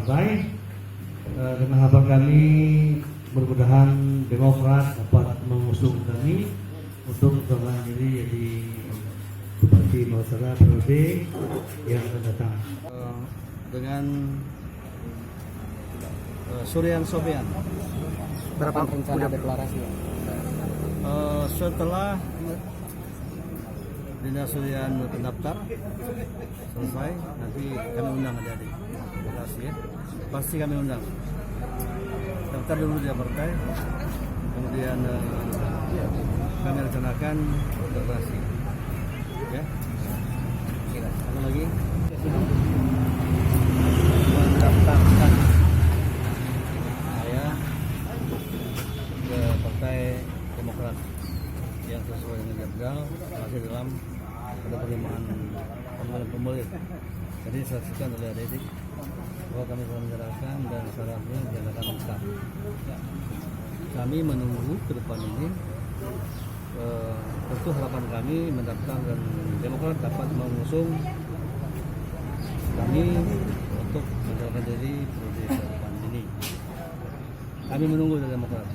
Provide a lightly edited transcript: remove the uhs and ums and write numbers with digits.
partai. Dengan harapan kami mudah-mudahan Demokrat dapat mengusung kami untuk mencalonkan diri jadi Bupati Mausara periode yang akan datang. Dengan Suryan Sofian. Berapa rencana deklarasi? Setelah Dinas Suryan pendaftar selesai, nanti kami undang adik-adik deklarasi ya. Pasti kami undang. Daftar dulu di partai, kemudian kami rencanakan deklarasi. Ya. Apa lagi? Mendaftarkan saya ke Partai Demokrat yang sesuai dengan jadwal masih dalam pada penerimaan formulir. Jadi disaksikan oleh adik-adik bahwa kami telah menyerahkan dan syaratnya dinyatakan lengkap. Kami menunggu ke depan ini. Tentu harapan kami mendaftar dan Demokrat dapat mengusung kami untuk mencalonkan diri periode ke depan ini. Kami menunggu dari Demokrat.